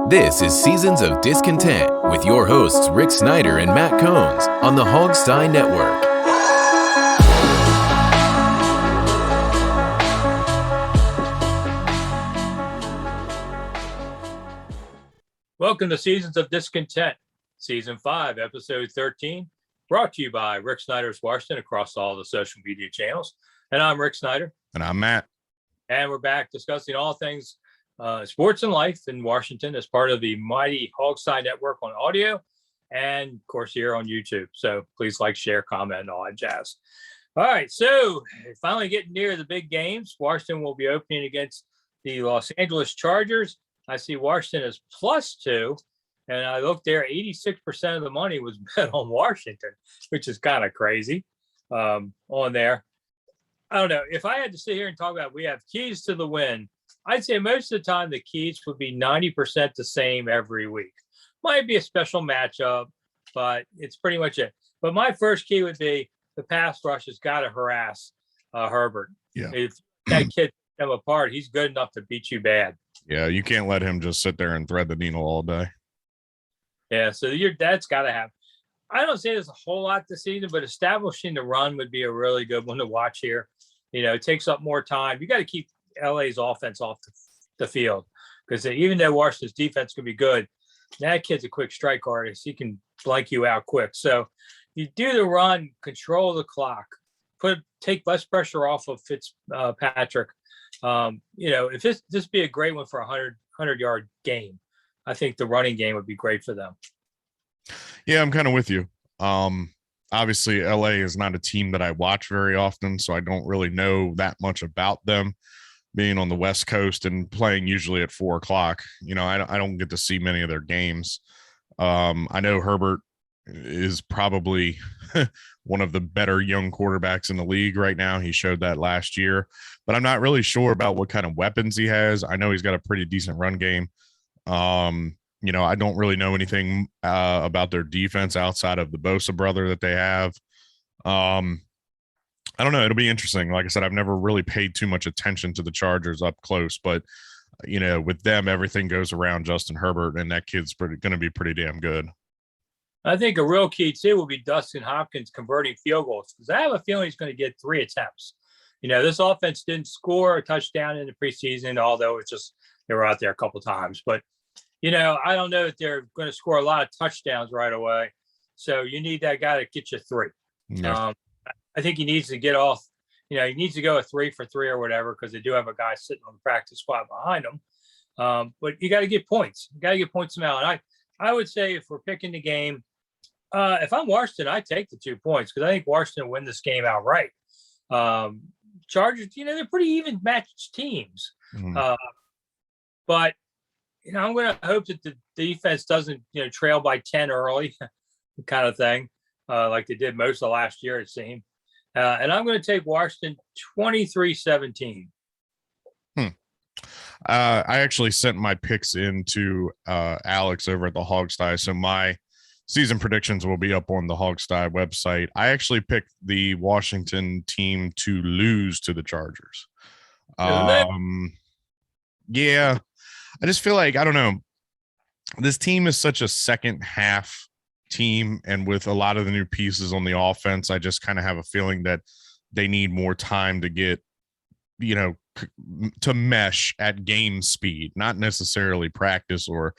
This is Seasons of Discontent with your hosts Rick Snyder and Matt Combs on the Hogstye Network. Welcome to Seasons of Discontent, Season 5, Episode 13, brought to you by Rick Snyder's Washington across all the social media channels. And I'm Rick Snyder. And I'm Matt. And we're back discussing all things sports and life in Washington as part of the mighty Hogstye Network on audio and, of course, here on YouTube. So please like, share, comment, and all that jazz. All right, so finally getting near the big games. Washington will be opening against the Los Angeles Chargers. I see Washington is +2, and I looked there, 86% of the money was bet on Washington, which is kind of crazy on there. I don't know. If I had to sit here and talk about we have keys to the win, I'd say most of the time the keys would be 90% the same every week. Might be a special matchup, but it's pretty much it. But my first key would be the pass rush has got to harass Herbert. Yeah. If that kid them apart, he's good enough to beat you bad. Yeah, you can't let him just sit there and thread the needle all day. Yeah, so that's got to happen. I don't say there's a whole lot this season, but establishing the run would be a really good one to watch here. You know, it takes up more time. You got to keep LA's offense off the field because even though Washington's defense can be good, that kid's a quick strike artist. He can blank you out quick. So you do the run, control the clock, take less pressure off of Fitzpatrick. You know, if this be a great one for a 100-yard game, I think the running game would be great for them. Yeah, I'm kind of with you. Obviously, LA is not a team that I watch very often, so I don't really know that much about them being on the West Coast and playing usually at 4:00. You know, I don't get to see many of their games. I know Herbert is probably one of the better young quarterbacks in the league right now. He showed that last year, but I'm not really sure about what kind of weapons he has. I know he's got a pretty decent run game. You know, I don't really know anything about their defense outside of the Bosa brother that they have. I don't know. It'll be interesting. Like I said, I've never really paid too much attention to the Chargers up close, but you know, with them, everything goes around Justin Herbert, and that kid's going to be pretty damn good. I think a real key too will be Dustin Hopkins converting field goals because I have a feeling he's going to get 3 attempts. You know, this offense didn't score a touchdown in the preseason, although it's just they were out there a couple times. But you know, I don't know if they're going to score a lot of touchdowns right away. So you need that guy to get you 3. Yeah. I think he needs to get off. You know, he needs to go a 3 for 3 or whatever because they do have a guy sitting on the practice squad behind him. But you got to get points. You got to get points from out. And I would say if we're picking the game, if I'm Washington, I take the 2 points because I think Washington will win this game outright. Chargers, you know, they're pretty even matched teams. Mm-hmm. But, you know, I'm going to hope that the defense doesn't, you know, trail by 10 early kind of thing like they did most of last year, it seemed. And I'm going to take Washington 23-17. I actually sent my picks into Alex over at the Hogstye, so my season predictions will be up on the Hogstye website. I actually picked the Washington team to lose to the Chargers. Yeah, I just feel like, I don't know, this team is such a second half team, and with a lot of the new pieces on the offense, I just kind of have a feeling that they need more time to get, you know, to mesh at game speed, not necessarily practice or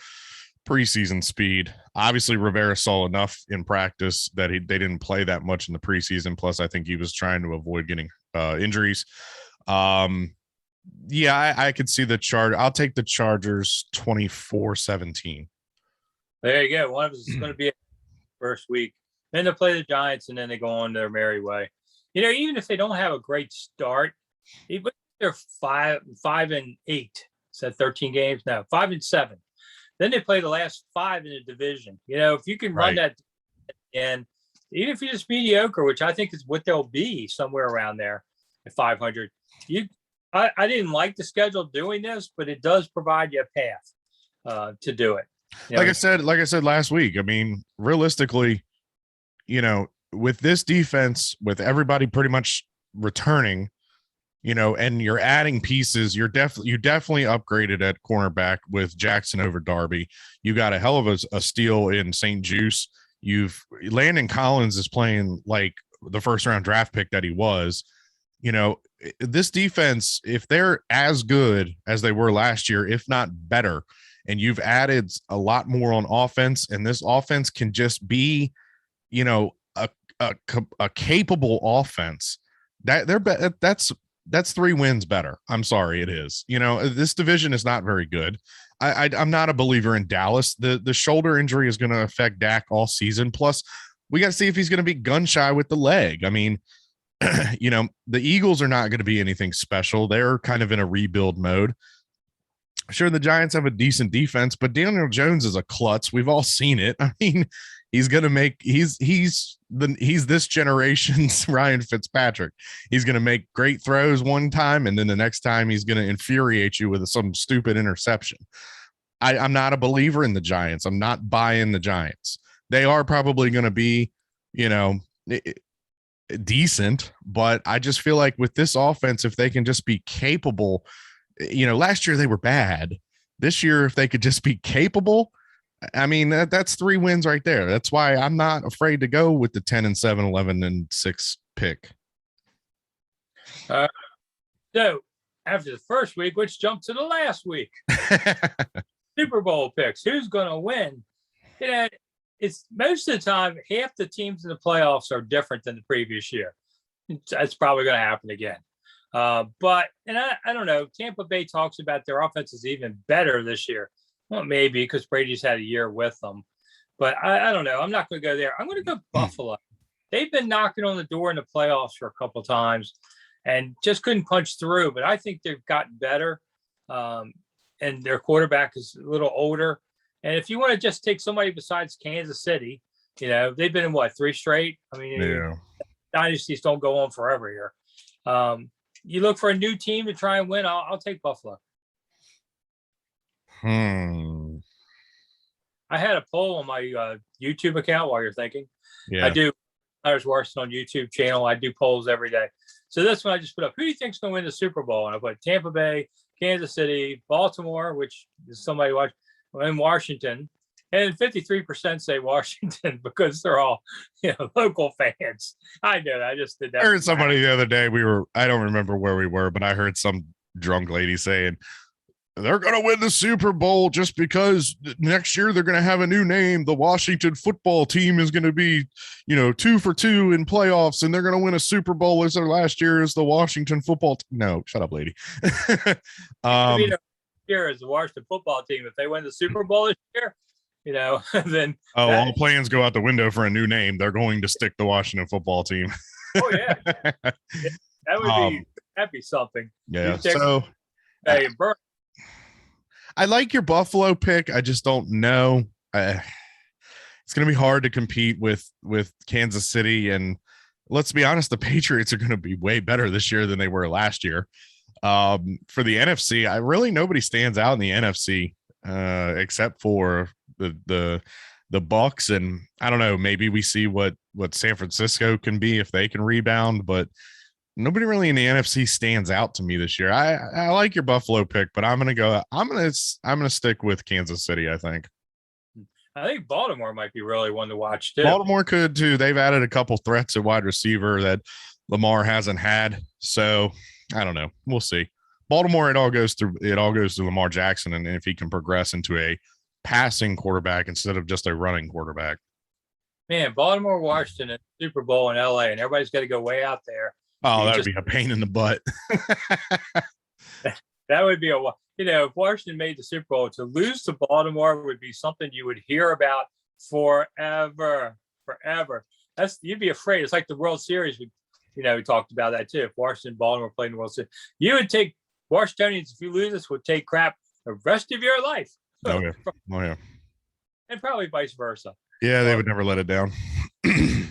preseason speed. Obviously, Rivera saw enough in practice that they didn't play that much in the preseason. Plus, I think he was trying to avoid getting injuries. Yeah, I could see the chart. I'll take the Chargers 24-17. There you go. One of us is going to be first week. Then they'll play the Giants, and then they go on their merry way. You know, even if they don't have a great start, even they're 5-8. So 13 games now, 5-7. Then they play the last 5 in the division. You know, if you can run that, and even if you're just mediocre, which I think is what they'll be somewhere around there at 500, I didn't like the schedule doing this, but it does provide you a path to do it. You know, like I said last week, I mean, realistically, you know, with this defense, with everybody pretty much returning, and you're adding pieces. You definitely upgraded at cornerback with Jackson over Darby. You got a hell of a steal in St. Juice. Landon Collins is playing like the first round draft pick that he was. This defense, if they're as good as they were last year, if not better, and you've added a lot more on offense, and this offense can just be, a capable offense, that's 3 wins better. I'm sorry, it is. This division is not very good. I'm not a believer in Dallas. The shoulder injury is going to affect Dak all season. Plus, we got to see if he's going to be gun shy with the leg. I mean, the Eagles are not going to be anything special. They're kind of in a rebuild mode. Sure, the Giants have a decent defense, but Daniel Jones is a klutz. We've all seen it. I mean, he's this generation's Ryan Fitzpatrick. He's going to make great throws one time, and then the next time he's going to infuriate you with some stupid interception. I'm not a believer in the Giants. I'm not buying the Giants. They are probably going to be, decent, but I just feel like with this offense, if they can just be capable, last year they were bad. This year, if they could just be capable, I mean, that's 3 wins right there. That's why I'm not afraid to go with the 10-7, 11-6 pick. So after the first week, let's jump to the last week. Super Bowl picks. Who's going to win? It's most of the time, half the teams in the playoffs are different than the previous year. That's probably going to happen again. But I don't know. Tampa Bay talks about their offense is even better this year. Well, maybe because Brady's had a year with them. But I don't know. I'm not going to go there. I'm going to go Buffalo. They've been knocking on the door in the playoffs for a couple of times and just couldn't punch through. But I think they've gotten better. And their quarterback is a little older. And if you want to just take somebody besides Kansas City, they've been in 3 straight. I mean, dynasties don't go on forever here. You look for a new team to try and win. I'll take Buffalo. I had a poll on my YouTube account while you're thinking. Yeah. I do. I was watching on YouTube channel. I do polls every day. So this one I just put up. Who do you think's going to win the Super Bowl? And I put Tampa Bay, Kansas City, Baltimore, which is somebody watching, and Washington. And 53% say Washington because they're all, local fans. I know that. I just did that. I heard somebody the other day. I don't remember where we were, but I heard some drunk lady saying they're going to win the Super Bowl just because next year they're going to have a new name. The Washington football team is going to be, 2 for 2 in playoffs, and they're going to win a Super Bowl as their last year as the Washington football. No, shut up, lady. Here is the Washington football team. If they win the Super Bowl this year, then all plans go out the window for a new name. They're going to stick the Washington football team. Oh yeah, that'd be something. Yeah. So, I like your Buffalo pick. I just don't know. It's going to be hard to compete with Kansas City, and let's be honest, the Patriots are going to be way better this year than they were last year. For the NFC, nobody stands out in the NFC except for the Bucks, and I don't know, maybe we see what San Francisco can be if they can rebound, but nobody really in the NFC stands out to me this year. I like your Buffalo pick, but I'm gonna stick with Kansas City. I think Baltimore might be really one to watch too. Baltimore could too. They've added a couple threats at wide receiver that Lamar hasn't had, so I don't know. We'll see. Baltimore, it all goes through Lamar Jackson, and if he can progress into a passing quarterback instead of just a running quarterback. Man, Baltimore, Washington, Super Bowl in LA, and everybody's got to go way out there. Oh, that would be a pain in the butt. That would be if Washington made the Super Bowl, to lose to Baltimore would be something you would hear about forever. You'd be afraid. It's like the World Series. We talked about that too. If Washington and Baltimore played in the World Series, you would take Washingtonians, if you lose this, would take crap the rest of your life. Oh yeah. And probably vice versa. Yeah, they would never let it down. Yeah,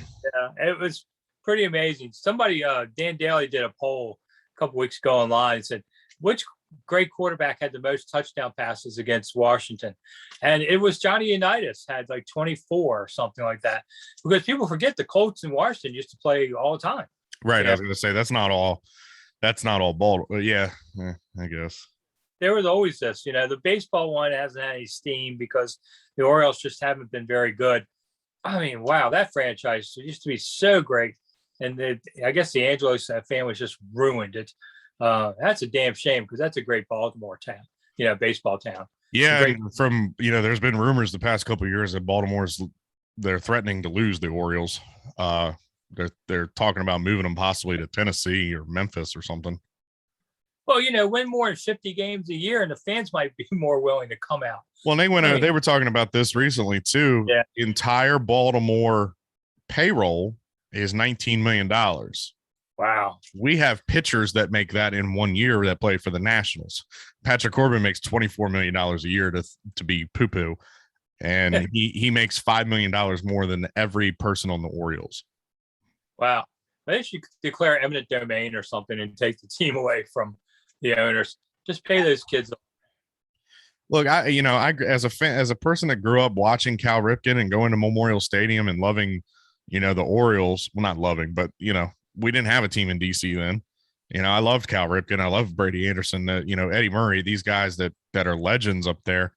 it was pretty amazing. Somebody, Dan Daly, did a poll a couple weeks ago online and said, which great quarterback had the most touchdown passes against Washington? And it was Johnny Unitas, had like 24 or something like that. Because people forget the Colts in Washington used to play all the time. Right. I was going to say, that's not all That's not all Baltimore. Yeah, I guess. There was always this, the baseball one hasn't had any steam because the Orioles just haven't been very good. I mean, wow, that franchise used to be so great. And I guess the Angelos family just ruined it. That's a damn shame because that's a great Baltimore town, baseball town. Yeah, from there's been rumors the past couple of years that they're threatening to lose the Orioles. They're talking about moving them possibly to Tennessee or Memphis or something. Well, win more than 50 games a year, and the fans might be more willing to come out. Well, they were talking about this recently too. Yeah. Entire Baltimore payroll is $19 million. Wow. We have pitchers that make that in 1 year that play for the Nationals. Patrick Corbin makes $24 million a year to be poo-poo. And he makes $5 million more than every person on the Orioles. Wow. They should declare eminent domain or something and take the team away from the owners. Just pay those kids. Look, I as a fan, as a person that grew up watching Cal Ripken and going to Memorial Stadium and loving, the Orioles. Well, not loving, but we didn't have a team in DC then. I loved Cal Ripken. I loved Brady Anderson. Eddie Murray. These guys that are legends up there.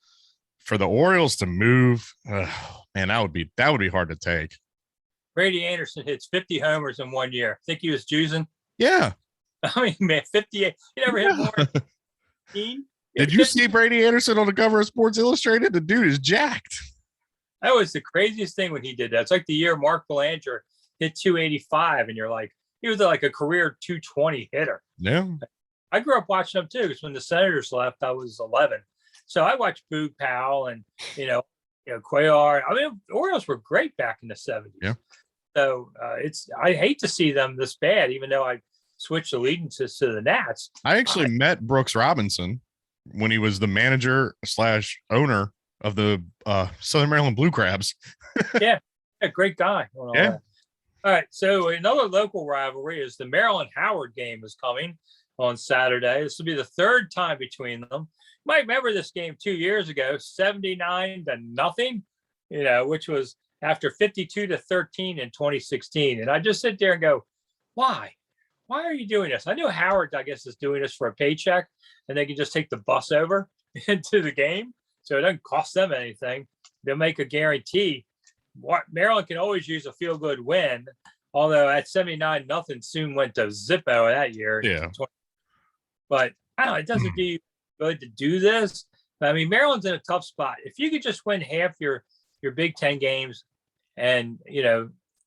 For the Orioles to move, man, that would be hard to take. Brady Anderson hits 50 homers in 1 year. Think he was juicing? Yeah. I mean, man, 58. He never hit more. Did you see Brady Anderson on the cover of Sports Illustrated? The dude is jacked. That was the craziest thing when he did that. It's like the year Mark Belanger hit 285, and you're like, he was like a career 220 hitter. Yeah. I grew up watching him too, because when the Senators left, I was 11. So I watched Boog Powell and, Cuellar. I mean, the Orioles were great back in the 70s. Yeah. So I hate to see them this bad, even though I switched allegiances to the Nats. I actually met Brooks Robinson when he was the manager / owner of the Southern Maryland Blue Crabs. Yeah, great guy. Yeah. All right, so another local rivalry is the Maryland-Howard game is coming on Saturday. This will be the third time between them. You might remember this game 2 years ago, 79-0, which was after 52-13 in 2016. And I just sit there and go, why? Why are you doing this? I know Howard, I guess, is doing this for a paycheck, and they can just take the bus over into the game. So it doesn't cost them anything. They'll make a guarantee. Maryland can always use a feel-good win, although at 79-0 soon went to Zippo that year. Yeah. But I don't know, it doesn't do you good to do this. I mean, Maryland's in a tough spot. If you could just win half your Big Ten games and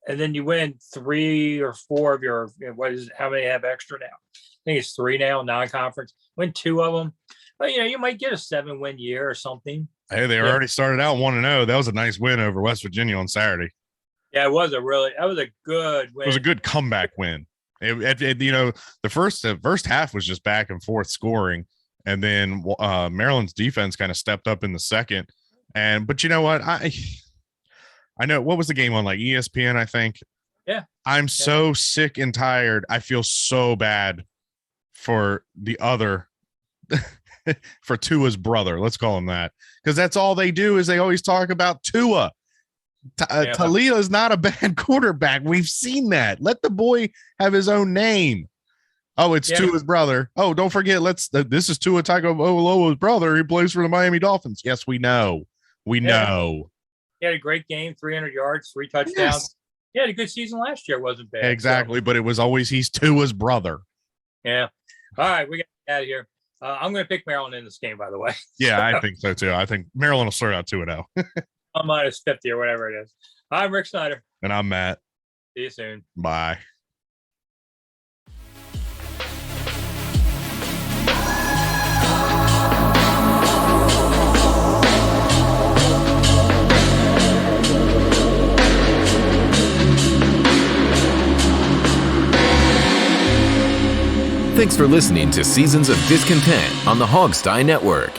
then you win 3 or 4 of your, how many have extra now? I think it's 3 now, non-conference. Win 2 of them. But, you might get a 7-win year or something. Hey, they already started out 1-0. That was a nice win over West Virginia on Saturday. Yeah, that was a good win. It was a good comeback win. The first half was just back and forth scoring. And then Maryland's defense kind of stepped up in the second. But you know what? I know, what was the game on, like ESPN, I think? Yeah. I'm so sick and tired. I feel so bad for the other for Tua's brother. Let's call him that. Because that's all they do is they always talk about Tua. Talia is not a bad quarterback. We've seen that. Let the boy have his own name. Oh, it's Tua's brother. Oh, don't forget. This is Tua Tagovailoa's brother. He plays for the Miami Dolphins. Yes, we know. We know. He had a great game, 300 yards, 3 touchdowns. Yes. He had a good season last year. It wasn't bad. Exactly, but it was always he's Tua's brother. Yeah. All right, we got to get out of here. I'm going to pick Maryland in this game, by the way. Yeah, I think so too. I think Maryland will start out 2-0. I'm minus 50 or whatever it is. I'm Rick Snyder. And I'm Matt. See you soon. Bye. Thanks for listening to Seasons of Discontent on the Hogstye Network.